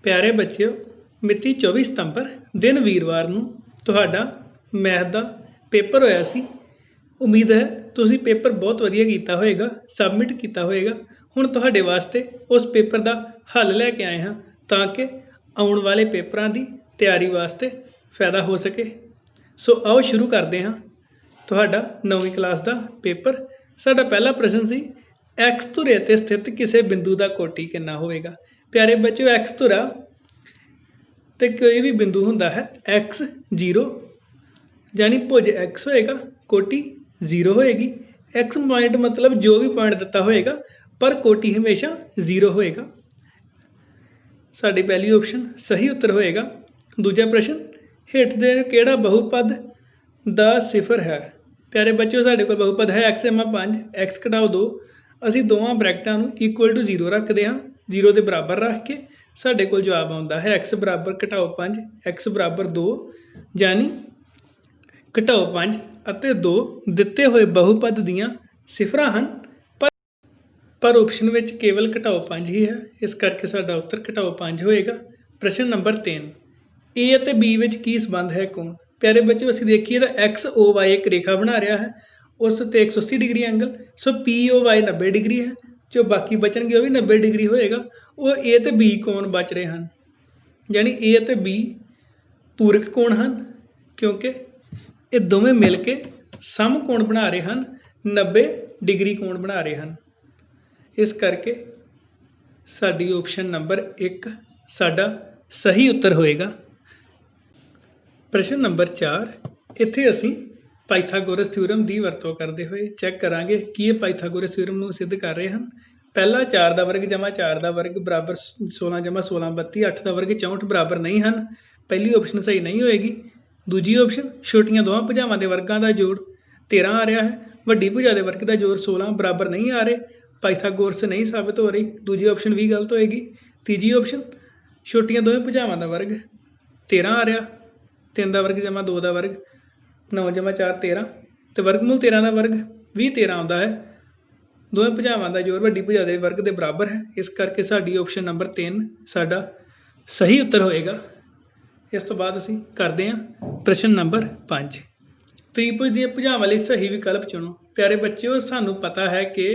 प्यारे बच्चों, मिति 24 सितंबर दिन वीरवार नूं तुहाडा मैथ का पेपर होया सी। उम्मीद है तुसीं पेपर बहुत वधिया कीता होएगा, सबमिट कीता होएगा। हुण तुहाडे वास्ते उस पेपर का हल लैके आए हाँ ताकि आउण वाले पेपरां दी तैयारी वास्ते फायदा हो सके। सो आओ शुरू करते हाँ तुहाडा 9वीं क्लास का पेपर। साडा पहला प्रश्न सी, एक्स धुरे ते स्थित किसी बिंदु का कोटि कितना होएगा। प्यारे बच्चों, एक्स धुरा तो कोई भी बिंदु होंदा है एक्स 0 यानी भुज एक्स होएगा, कोटि 0 होएगी। एक्स पॉइंट मतलब जो भी पॉइंट दिता होएगा पर कोटि हमेशा 0 होएगा। साडी पहली ऑप्शन सही उत्तर होएगा। दूजा प्रश्न, हेठ दे किहड़ा बहुपद दा सिफर है। प्यारे बच्चों, साडे कोल बहुपद है एक्स जमा 5 एक्स घटाओ 2। असीं दोवां ब्रैकटां नूं इक्वल टू 0 रखते हाँ, 0 के बराबर रख के साडे कोल जवाब आउंदा है एक्स बराबर घटाओ 5 एक्स बराबर 2, यानी घटाओ 5 ਅਤੇ 2 ਦਿੱਤੇ ਹੋਏ बहुपद ਦੀਆਂ ਸਿਫਰਾਂ ਹਨ पर ऑप्शन में केवल घटाओ 5 ही है, इस करके साडा उत्तर घटाओ 5 होएगा। प्रश्न नंबर 3, ए ਅਤੇ बी ਵਿੱਚ ਕੀ संबंध है कोण। प्यारे बच्चों, ਅਸੀਂ देखिए तो एक्स ओ वाई एक रेखा बना रहा है, उस ते 180 डिग्री एंगल। सो पी ओ वाई 90 डिग्री है, जो बाकी बचनगे वो भी 90 डिग्री होएगा। वो ए तो बी कोण बच रहे हैं, यानी ए तो बी पूरक कोण हैं क्योंकि ये दोवें मिल के सम कोण बना रहे हैं, 90 डिग्री कोण बना रहे हैं। इस करके साडी ऑप्शन नंबर 1 साडा सही उत्तर होएगा। प्रश्न नंबर 4, इत्थे असीं पाइथागोरस थ्योरम की वरतों करते हुए चैक करांगे कि ये पाइथागोरस थ्योरम नूं सिद्ध कर रहे हैं। पहला 4 का वर्ग जमा 4 का वर्ग बराबर 16 जमा 16 32, 8 का वर्ग 64 बराबर नहीं हैं। पहली ऑप्शन सही नहीं होएगी। दूजी ऑप्शन, छोटियां दोवां भुजावां के वर्गों का जोड़ 13 आ रहा है, वड्डी भुजा के वर्ग का जोड़ 16 बराबर नहीं आ रहे, पाइथागोरस नहीं साबित हो रही। दूजी ऑप्शन भी गलत होएगी। तीजी ऑप्शन, छोटियां दोवें भुजावां का वर्ग 13 आ रहा, 3 का वर्ग जमा 2 का वर्ग 9 जमा 4 13, तो वर्गमूल 13 का वर्ग भी 13 आता है। दोवें भुजावां का जोड़ वड्डी भुजा के वर्ग के बराबर है, इस करके साडी ऑप्शन नंबर 3 साडा सही उत्तर होएगा। इस तो बाद असीं करते हैं प्रश्न नंबर 5, त्रिभुज दी भुजावां लई सही विकल्प चुनो। प्यारे बच्चों, सानू पता है कि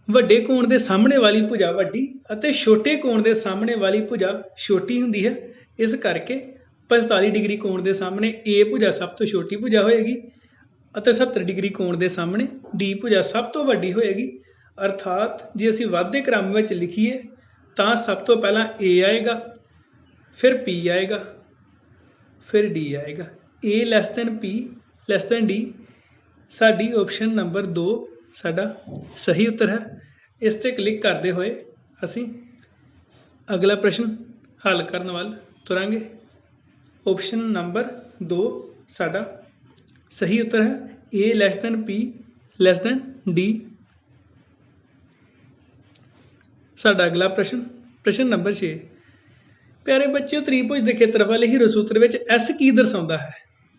वड्डे कोण के सामने वाली भुजा वड्डी अते छोटे कोण के सामने वाली भुजा छोटी हुंदी है। इस करके 45 डिग्री कोण के सामने ए भुजा सब तो छोटी भुजा होएगी अते 70 डिग्री कोण के सामने डी भुजा सब तो वड्डी होएगी। अर्थात जे असीं वाधे क्रम में लिखीए तो सब तो पहला ए आएगा, फिर पी आएगा, फिर डी आएगा। A less than P less than D, साडी ऑप्शन नंबर 2 साडा सही उत्तर है। इस ते क्लिक करते हुए असीं अगला प्रश्न हल करने वाल तुरांगे। ऑप्शन नंबर 2 साडा सही उत्तर है, A less than P less than D. साडा अगला प्रश्न, प्रश्न नंबर 6, प्यारे बच्चों, त्रिभुज के खेत्रफल हीरो सूत्र में एस की दर्शाता है।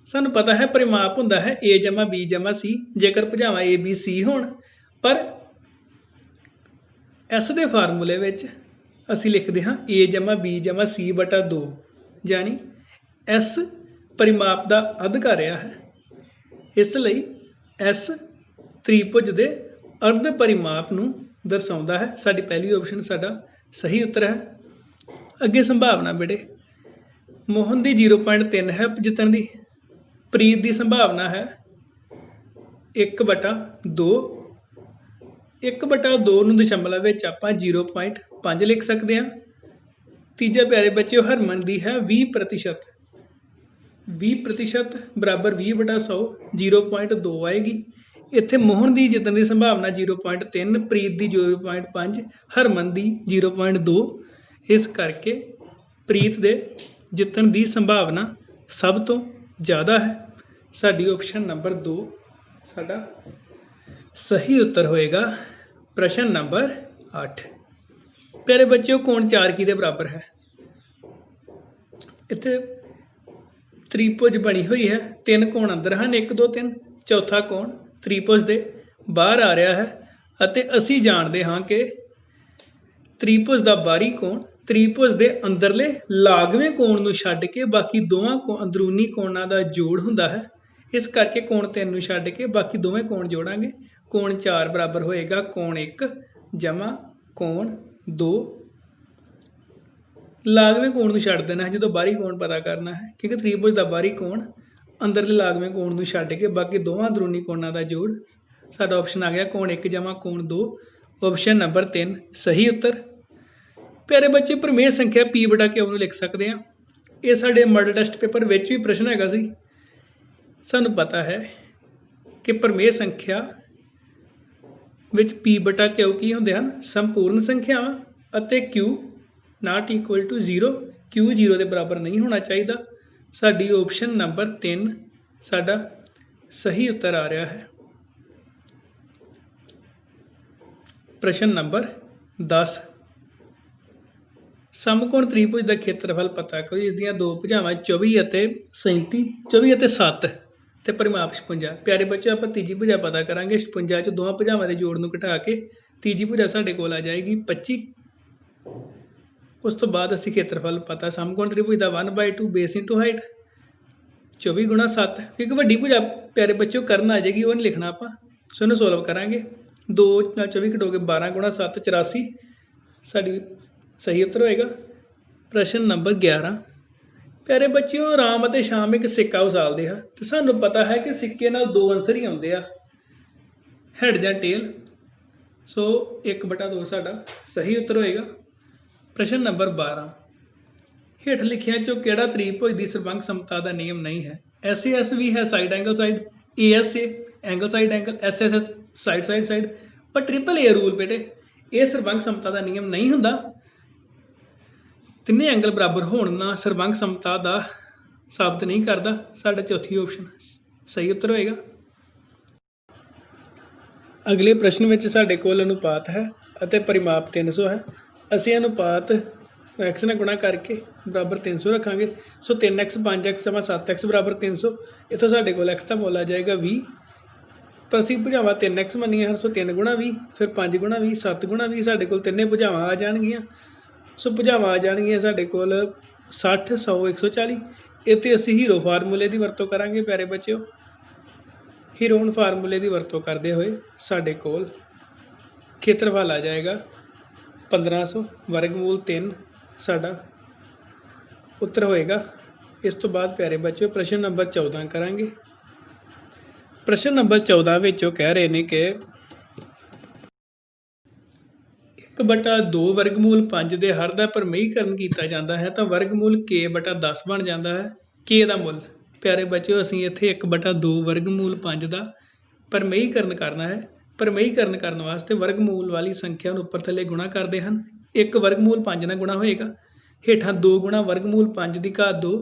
सानू पता है परिमाप होंदा है ए जमा बी जमा सी, जेकर भुजावां ए बी सी होण, पर एस दे फार्मूले विच असीं लिखते हाँ ए जमा बी जमा सी बटा 2, यानी एस परिमाप का अध कर रहा है, इसलिए एस त्रिभुज के अर्ध परिमाप नूं दर्शाता है। साडी पहली ऑप्शन साडा सही उत्तर है। अगे संभावना बेटे, मोहन की 0.3 है जितन की, प्रीत की संभावना है 1/2, 1/2 नूं दशमलव विच आपां 0.5 लिख सकते हैं। तीजा प्यारे बच्चों, हरमन की है 20%, 20% बराबर 20/100 0.2 आएगी। इत्थे मोहन की जितन की संभावना 0.3, प्रीत की 0.5, हरमन की 0.2, इस करके प्रीत दे जितन की संभावना सब तो ज़्यादा है। साडी ऑप्शन नंबर 2 साडा सही उत्तर होएगा। प्रश्न नंबर 8, प्यारे बच्चों, कोण 4 की बराबर है। इत्थे त्रिभुज बनी हुई है, 3 कोण अंदर हैं 1 2 3, चौथा कोण त्रिभुज के बाहर आ रहा है अते असीं जानते हाँ कि त्रिभुज का बाहरी कोण ਤ੍ਰਿਭੁਜ ਦੇ ਅੰਦਰਲੇ ਲਾਗਵੇਂ ਕੋਣ ਨੂੰ ਛੱਡ ਕੇ ਬਾਕੀ ਦੋਵਾਂ ਅੰਦਰੂਨੀ ਕੋਣਾਂ ਦਾ ਜੋੜ ਹੁੰਦਾ ਹੈ। ਇਸ ਕਰਕੇ ਕੋਣ 3 ਨੂੰ ਛੱਡ ਕੇ ਬਾਕੀ ਦੋਵੇਂ ਕੋਣ ਜੋੜਾਂਗੇ। ਕੋਣ 4 ਬਰਾਬਰ ਹੋਏਗਾ ਕੋਣ 1 ਜਮਾ ਕੋਣ 2। ਲਾਗਵੇਂ ਕੋਣ ਨੂੰ ਛੱਡ ਦੇਣਾ ਹੈ ਜਦੋਂ ਬਾਹਰੀ ਕੋਣ ਪਤਾ ਕਰਨਾ ਹੈ, ਕਿਉਂਕਿ ਤ੍ਰਿਭੁਜ ਦਾ ਬਾਹਰੀ ਕੋਣ ਅੰਦਰਲੇ ਲਾਗਵੇਂ ਕੋਣ ਨੂੰ ਛੱਡ ਕੇ ਬਾਕੀ ਦੋਵਾਂ ਅੰਦਰੂਨੀ ਕੋਣਾਂ ਦਾ ਜੋੜ। ਸਾਡਾ ਆਪਸ਼ਨ ਆ ਗਿਆ ਕੋਣ 1 ਜਮਾ ਕੋਣ 2। ਆਪਸ਼ਨ ਨੰਬਰ 3 ਸਹੀ ਉੱਤਰ। ਪਿਆਰੇ ਬੱਚੇ, ਪ੍ਰਮੇय ਸੰਖਿਆ P/Q ਨੂੰ ਲਿਖ ਸਕਦੇ ਹਾਂ। ਇਹ ਸਾਡੇ ਮਾਡਲ ਟੈਸਟ ਪੇਪਰ ਵਿੱਚ ਵੀ ਪ੍ਰਸ਼ਨ ਹੈਗਾ ਸੀ। ਸਾਨੂੰ ਪਤਾ ਹੈ ਕਿ ਪ੍ਰਮੇय ਸੰਖਿਆ ਵਿੱਚ P/Q ਕੀ ਹੁੰਦੇ ਹਨ? ਸੰਪੂਰਨ ਸੰਖਿਆਵਾਂ ਅਤੇ Q not equal to 0। Q 0 ਦੇ ਬਰਾਬਰ ਨਹੀਂ ਹੋਣਾ ਚਾਹੀਦਾ। ਸਾਡੀ ਆਪਸ਼ਨ ਨੰਬਰ 3 ਸਾਡਾ ਸਹੀ ਉੱਤਰ ਆ ਰਿਹਾ ਹੈ। ਪ੍ਰਸ਼ਨ ਨੰਬਰ 10 ਸਮਕੋਣ ਤ੍ਰਿਭੁਜ ਦਾ ਖੇਤਰਫਲ ਪਤਾ ਕਰੋ। ਇਸ ਦੀਆਂ ਦੋ ਭੁਜਾਵਾਂ 24 ਅਤੇ 37, 24 ਅਤੇ 7 ਤੇ ਪਰਿਮਾਪ 56। ਪਿਆਰੇ ਬੱਚੇ, ਆਪਾਂ ਤੀਜੀ ਭੁਜਾ ਪਤਾ ਕਰਾਂਗੇ। 56 ਚ ਦੋਵਾਂ ਭੁਜਾਵਾਂ ਦੇ ਜੋੜ ਨੂੰ ਘਟਾ ਕੇ ਤੀਜੀ ਭੁਜਾ ਸਾਡੇ ਕੋਲ ਆ ਜਾਏਗੀ 25। ਉਸ ਤੋਂ ਬਾਅਦ ਅਸੀਂ ਖੇਤਰਫਲ ਪਤਾ ਸਮਕੋਣ ਤ੍ਰਿਭੁਜ ਦਾ 1/2 ਬੇਸ ਇੰਟੂ ਹਾਈਟ 24 ਗੁਣਾ 7। ਇੱਕ ਵੱਡੀ ਭੁਜਾ ਪਿਆਰੇ ਬੱਚਿਓ ਕਰਨ ਆ ਜਾਏਗੀ, ਉਹ ਨਹੀਂ ਲਿਖਣਾ ਆਪਾਂ। ਸੋ ਇਹਨੂੰ ਸੋਲਵ ਕਰਾਂਗੇ। 2 ਨਾਲ 24 ਘਟੋ ਕੇ 12 ਗੁਣਾ 7 84 ਸਾਡੀ ਸਹੀ ਉੱਤਰ ਹੋਏਗਾ। ਪ੍ਰਸ਼ਨ ਨੰਬਰ 11 ਪਿਆਰੇ ਬੱਚਿਓ, ਰਾਮ ਅਤੇ ਸ਼ਾਮ ਇੱਕ ਸਿੱਕਾ ਉਸਾਲਦੇ ਆ ਤੇ ਸਾਨੂੰ ਪਤਾ ਹੈ ਕਿ ਸਿੱਕੇ ਨਾਲ ਦੋ ਆਨਸਰ ਹੀ ਆਉਂਦੇ ਆ, ਹੈਡ ਜਾਂ ਟੇਲ। ਸੋ 1/2 ਸਾਡਾ ਸਹੀ ਉੱਤਰ ਹੋਏਗਾ। ਪ੍ਰਸ਼ਨ ਨੰਬਰ 12 ਹੇਠ ਲਿਖਿਆਂ ਚੋਂ ਕਿਹੜਾ ਤ੍ਰਿਭੁਜ ਦੀ ਸਰਬੰਗ ਸਮਤਾ ਦਾ ਨਿਯਮ ਨਹੀਂ ਹੈ? SAS ਵੀ ਹੈ side angle side, ASA angle side angle, SSS side side side, ਪਰ AAA ਰੂਲ ਬੇਟੇ ਇਹ ਸਰਬੰਗ ਸਮਤਾ ਦਾ ਨਿਯਮ ਨਹੀਂ ਹੁੰਦਾ। ਤਿੰਨੇ ਐਂਗਲ ਬਰਾਬਰ ਹੋਣ ਨਾਲ ਸਰਬੰਗ ਸਮਤਾ ਦਾ ਸਾਬਤ ਨਹੀਂ ਕਰਦਾ। ਸਾਡਾ ਚੌਥੀ ਆਪਸ਼ਨ ਸਹੀ ਉੱਤਰ ਹੋਏਗਾ। ਅਗਲੇ ਪ੍ਰਸ਼ਨ ਵਿੱਚ ਸਾਡੇ ਕੋਲ ਅਨੁਪਾਤ ਹੈ ਅਤੇ ਪਰਿਮਾਪ 300 ਹੈ। ਅਸੀਂ ਅਨੁਪਾਤ x ਨਾਲ ਗੁਣਾ ਕਰਕੇ ਬਰਾਬਰ 300 ਰੱਖਾਂਗੇ। ਸੋ 3x 5x 7x ਬਰਾਬਰ 300। ਇੱਥੋਂ ਸਾਡੇ ਕੋਲ x ਦਾ ਮੁੱਲ ਆ ਜਾਏਗਾ 20। ਪਰ ਅਸੀਂ ਭੁਜਾਵਾਂ 3x ਮੰਨੀਆਂ ਹਨ। ਸੋ 3 ਗੁਣਾ 20, ਫਿਰ 5 ਗੁਣਾ 20, 7 ਗੁਣਾ 20। ਸਾਡੇ ਕੋਲ ਤਿੰਨੇ ਭੁਜਾਵਾਂ ਆ ਜਾਣਗੀਆਂ। ਸੋ ਭੁਜਾਵਾਂ ਆ ਜਾਣਗੀਆਂ ਸਾਡੇ ਕੋਲ 60, 100, 140। ਇੱਥੇ ਅਸੀਂ ਹੀਰੋ ਫਾਰਮੂਲੇ ਦੀ ਵਰਤੋਂ ਕਰਾਂਗੇ ਪਿਆਰੇ ਬੱਚਿਓ। ਹੀਰੋਨ ਫਾਰਮੂਲੇ ਦੀ ਵਰਤੋਂ ਕਰਦੇ ਹੋਏ ਸਾਡੇ ਕੋਲ ਖੇਤਰਫਲ ਆ ਜਾਏਗਾ 1500 ਵਰਗਮੂਲ 3 ਸਾਡਾ ਉੱਤਰ ਹੋਏਗਾ। ਇਸ ਤੋਂ ਬਾਅਦ ਪਿਆਰੇ ਬੱਚਿਓ ਪ੍ਰਸ਼ਨ ਨੰਬਰ 14 ਕਰਾਂਗੇ। ਪ੍ਰਸ਼ਨ ਨੰਬਰ 14 ਵਿੱਚ ਉਹ ਕਹਿ ਰਹੇ ਨੇ ਕਿ 1/2 ਵਰਗਮੂਲ 5 ਦੇ ਹਰ ਦਾ ਪਰਿਮੇਯੀਕਰਨ ਕੀਤਾ ਜਾਂਦਾ ਹੈ ਤਾਂ ਵਰਗਮੂਲ K/10 ਬਣ ਜਾਂਦਾ ਹੈ। K ਦਾ ਮੁੱਲ ਪਿਆਰੇ ਬੱਚਿਓ ਅਸੀਂ ਇੱਥੇ 1/2 ਵਰਗਮੂਲ 5 ਦਾ ਪਰਿਮੇਯੀਕਰਨ ਕਰਨਾ ਹੈ। ਪਰਿਮੇਯੀਕਰਨ ਕਰਨ ਵਾਸਤੇ ਵਰਗਮੂਲ ਵਾਲੀ ਸੰਖਿਆ ਨੂੰ ਉੱਪਰ ਥੱਲੇ ਗੁਣਾ ਕਰਦੇ ਹਨ। 1 ਵਰਗਮੂਲ 5 ਨਾਲ ਗੁਣਾ ਹੋਏਗਾ, ਹੇਠਾਂ 2 ਗੁਣਾ ਵਰਗਮੂਲ 5 ਦੀ ਘਾਤ 2,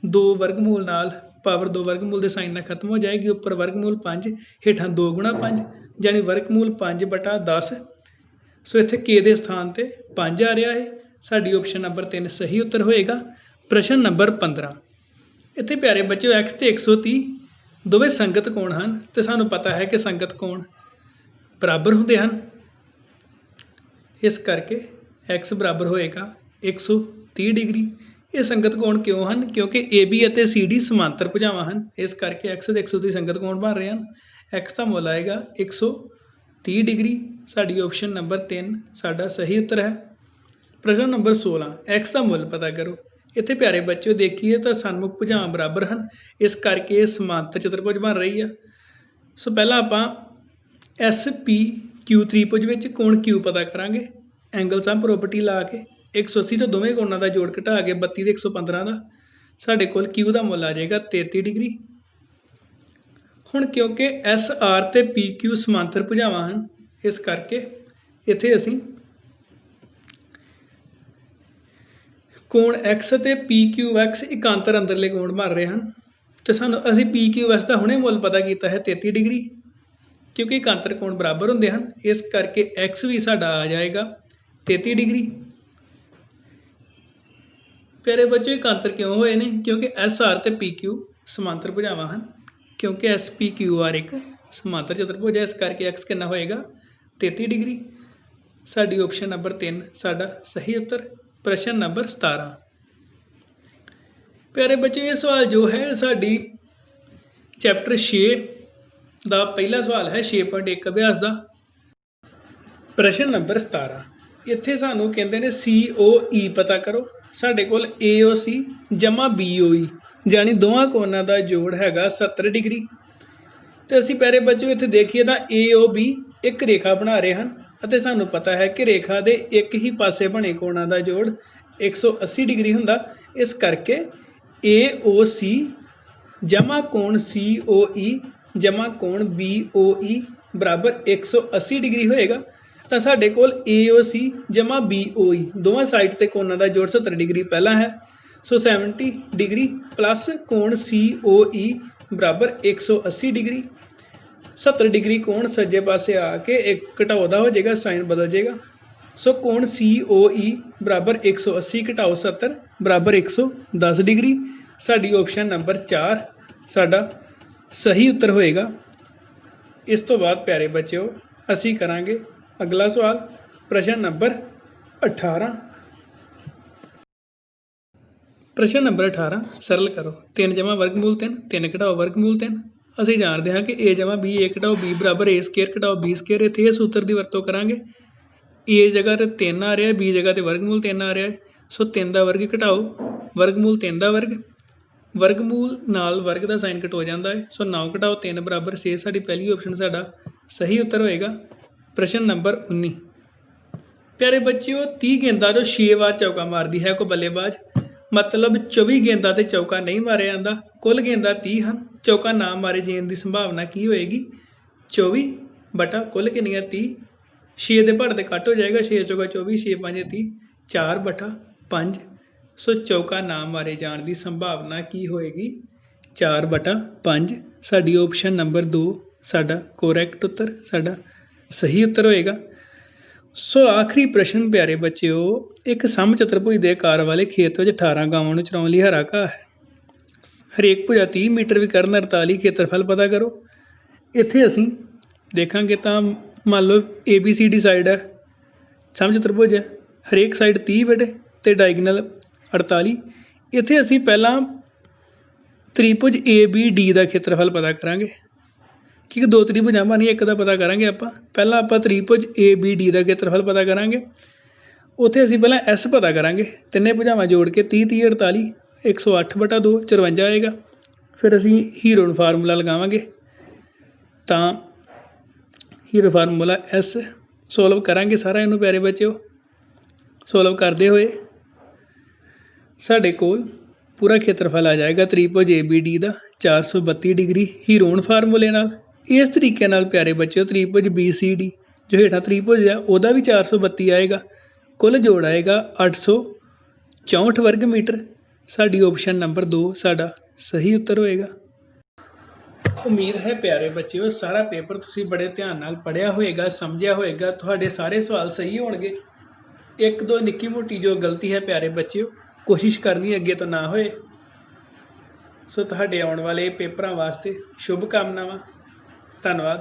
2 ਵਰਗਮੂਲ ਨਾਲ ਪਾਵਰ 2 ਵਰਗਮੂਲ ਦੇ ਸਾਈਨ ਨਾਲ ਖਤਮ ਹੋ ਜਾਏਗੀ। ਉੱਪਰ ਵਰਗਮੂਲ 5, ਹੇਠਾਂ 2 ਗੁਣਾ 5 ਯਾਨੀ ਵਰਗਮੂਲ 5/10। ਸੋ ਇੱਥੇ K ਦੇ ਸਥਾਨ ਤੇ 5 ਆ ਰਿਹਾ ਹੈ। ਸਾਡੀ ਆਪਸ਼ਨ ਨੰਬਰ 3 ਸਹੀ ਉੱਤਰ ਹੋਏਗਾ। ਪ੍ਰਸ਼ਨ ਨੰਬਰ 15 ਇੱਥੇ ਪਿਆਰੇ ਬੱਚਿਓ x ਤੇ 130 ਦੋਵੇਂ ਸੰਗਤ ਕੋਣ ਹਨ ਤੇ ਸਾਨੂੰ ਪਤਾ ਹੈ ਕਿ ਸੰਗਤ ਕੋਣ ਬਰਾਬਰ ਹੁੰਦੇ ਹਨ। ਇਸ ਕਰਕੇ x ਬਰਾਬਰ ਹੋਏਗਾ 130 ਡਿਗਰੀ। ਇਹ ਸੰਗਤ ਕੋਣ ਕਿਉਂ ਹਨ? ਕਿਉਂਕਿ AB ਅਤੇ CD ਸਮਾਂਤਰ ਭੁਜਾਵਾਂ ਹਨ। ਇਸ ਕਰਕੇ x ਤੇ 130 ਸੰਗਤ ਕੋਣ ਬਣ ਰਹੇ ਹਨ। x ਦਾ ਮੁੱਲ ਆਏਗਾ 130 ਡਿਗਰੀ। ਸਾਡੀ ਆਪਸ਼ਨ ਨੰਬਰ 3 ਸਾਡਾ ਸਹੀ ਉੱਤਰ ਹੈ। ਪ੍ਰਸ਼ਨ ਨੰਬਰ 16 x ਦਾ ਮੁੱਲ ਪਤਾ ਕਰੋ। ਇੱਥੇ ਪਿਆਰੇ ਬੱਚਿਓ ਦੇਖੀਏ ਤਾਂ ਸਨਮੁਖ ਭੁਜਾਵਾਂ ਬਰਾਬਰ ਹਨ। ਇਸ ਕਰਕੇ ਇਹ ਸਮਾਂਤਰ ਚਤੁਰਭੁਜ ਬਣ ਰਹੀ ਆ। ਸੋ ਪਹਿਲਾਂ ਆਪਾਂ SPQ ਤ੍ਰਿਭੁਜ ਵਿੱਚ ਕੋਣ Q ਪਤਾ ਕਰਾਂਗੇ ਐਂਗਲ ਸਮ ਪ੍ਰੋਪਰਟੀ ਲਾ ਕੇ। 180 ਤੋਂ ਦੋਵੇਂ ਕੋਣਾਂ ਦਾ ਜੋੜ ਘਟਾ ਕੇ 32 ਤੇ 115 ਦਾ ਸਾਡੇ ਕੋਲ Q ਦਾ ਮੁੱਲ ਆ ਜਾਏਗਾ 33 ਡਿਗਰੀ। ਹੁਣ ਕਿਉਂਕਿ SR ਤੇ PQ ਸਮਾਂਤਰ ਭੁਜਾਵਾਂ ਹਨ, ਇਸ ਕਰਕੇ ਇੱਥੇ ਅਸੀਂ ਕੋਣ X ਅਤੇ PQX ਇਕਾਂਤਰ ਅੰਦਰਲੇ ਕੋਣ ਬਣ ਰਹੇ ਹਨ ਤੇ ਅਸੀਂ PQX ਦਾ ਹੁਣੇ ਮੁੱਲ ਪਤਾ ਕੀਤਾ ਹੈ 33 ਡਿਗਰੀ। ਕਿਉਂਕਿ ਇਕਾਂਤਰ ਕੋਣ ਬਰਾਬਰ ਹੁੰਦੇ ਹਨ, ਇਸ ਕਰਕੇ X ਵੀ ਸਾਡਾ ਆ ਜਾਏਗਾ 33 ਡਿਗਰੀ। ਪਿਆਰੇ ਬੱਚੇ ਇਕਾਂਤਰ ਕਿਉਂ ਹੋਏ ਨੇ? ਕਿਉਂਕਿ SR ਤੇ PQ ਸਮਾਂਤਰ ਭੁਜਾਵਾਂ ਹਨ। ਕਿਉਂਕਿ SPQR ਇੱਕ ਸਮਾਂਤਰ ਚਤੁਰਭੁਜ ਹੈ, ਇਸ ਕਰਕੇ X ਕਿੰਨਾ ਹੋਏਗਾ 33 ਡਿਗਰੀ। ਸਾਡੀ ਆਪਸ਼ਨ ਨੰਬਰ 3 ਸਾਡਾ ਸਹੀ ਉੱਤਰ। प्रश्न नंबर 17। प्यारे बच्चे ये सवाल जो है साडी चैप्टर 6 का पहला सवाल है 6.1 अभ्यास का। प्रश्न नंबर 17 इत्थे सानू कहते हैं COE पता करो। साडे कोल AOC जमा BOE जानी दोवां कोणां दा जोड़ हैगा 70 डिग्री। तो असीं प्यारे बच्चों इत्थे देखिए तो AOB एक रेखा बना रहे हैं ਅਤੇ ਸਾਨੂੰ पता है कि रेखा के एक ही पासे बने कोणां का जोड़ 180 डिग्री हुंदा। इस करके AOC जमा कोण COE जमा कोण BOE बराबर 180 डिग्री होएगा। तो साडे कोल AOC जमा BOE दोवां साइड ते कोणां का जोड़ 70 डिग्री पहला है। सो 70 डिग्री प्लस कोण COE बराबर 180 डिग्री। 70 डिग्री कोण सज्जे पासे आके एक घटाओ का हो जाएगा, साइन बदल जाएगा। सो कोण COE बराबर 180 घटाओ 70 बराबर 110 डिग्री। साडी ऑप्शन नंबर 4 साडा सही उत्तर होएगा। इस तो बाद प्यारे बच्चों असी करांगे अगला सवाल प्रश्न नंबर 18। प्रश्न नंबर 18 सरल करो। 3 जमा वर्गमूल 3 3 घटाओ वर्गमूल 3। ਅਸੀਂ ਜਾਣਦੇ ਹਾਂ कि A जमा B A घटाओ B बराबर A स्केयर घटाओ B स्केयर। ਇੱਥੇ ਇਹ ਸੂਤਰ ਦੀ ਵਰਤੋਂ ਕਰਾਂਗੇ। A जगह ਤੇ 3 ਆ ਰਿਹਾ, B जगह ਤੇ वर्गमूल 3 ਆ ਰਿਹਾ। ਸੋ 3 ਦਾ ਵਰਗ ਘਟਾਓ वर्गमूल 3 ਦਾ ਵਰਗ। वर्गमूल ਨਾਲ वर्ग ਦਾ ਸਾਈਨ ਕਟ ਹੋ ਜਾਂਦਾ ਹੈ। ਸੋ 9 ਘਟਾਓ 3 ਬਰਾबर 6। ਸਾਡੀ ਪਹਿਲੀ ਆਪਸ਼ਨ ਸਾਡਾ ਸਹੀ ਉੱਤਰ ਹੋਏਗਾ। ਪ੍ਰਸ਼ਨ ਨੰਬਰ 19। प्यारे बच्चों 30 गेंदा जो 6 वार चौका मारती है कोई बल्लेबाज, मतलब 24 गेंदा ते चौका नहीं मारे जाता। कुल गेंदा 30 हैं, चौका ना मारे जाने की संभावना की होएगी 24 बटा कुल किनियां 30। 6 के भड़ ते कट हो जाएगा, 6 चौका 24 6 5 30 4 बटा 5। सो चौका ना मारे जाने की संभावना की होएगी 4 बटा 5। साडी ऑप्शन नंबर 2 साडा कोरैक्ट उत्तर, साडा सही उत्तर होएगा। सो आखिरी प्रश्न प्यारे बच्चों, एक सम चतुर्भुज के आकार वाले खेत में 18 गावां नूं चराउण लई हरा घाह है। हरेक भुजा 30 मीटर विकर्ण 48 खेत्रफल पता करो। इत्थे असीं देखांगे तो मान लो ABCD साइड है, सम चतुर्भुज है, हरेक साइड 30 बेटे ते डायगनल 48। इत्थे असीं पहलां त्रिभुज ABD का खेत्रफल पता करांगे क्योंकि 2 त्रिभुजां बनी, एक का पता करांगे आपां। पहलां आपां त्रिभुज ABD का खेत्रफल पता करांगे। उत्थे असीं पहलां S पता करांगे, तिन्ने भुजावां जोड़ के 30 30 48 108 बटा 2 54 आएगा। फिर असीं हीरोन फार्मूला लगावांगे तां हीरो फार्मूला S सोल्व करांगे सारा इनू प्यारे बच्चों। सोल्व करते हुए साडे कोल पूरा खेत्रफल आ जाएगा त्रिभुज ABD का 432 डिग्री हीरोन फार्मूले नाल। इस तरीके नाल प्यारे बच्चों त्रिभुज BCD जो हेठा त्रिभुज है वह भी 432 आएगा। कुल जोड़ आएगा 864 वर्ग मीटर। साडी ऑप्शन नंबर 2 साडा सही उत्तर होएगा। उम्मीद है प्यारे बच्चों सारा पेपर तुसीं बड़े ध्यान नाल पढ़िया होएगा, समझिया होएगा, तुहाडे सारे सवाल सही होणगे। एक दो निक्की मोटी जो गलती है प्यारे बच्चों कोशिश करनी अगे तो ना होए। सो तुहाडे आउण वाले पेपरां वास्ते शुभ कामनावां। धन्नवाद।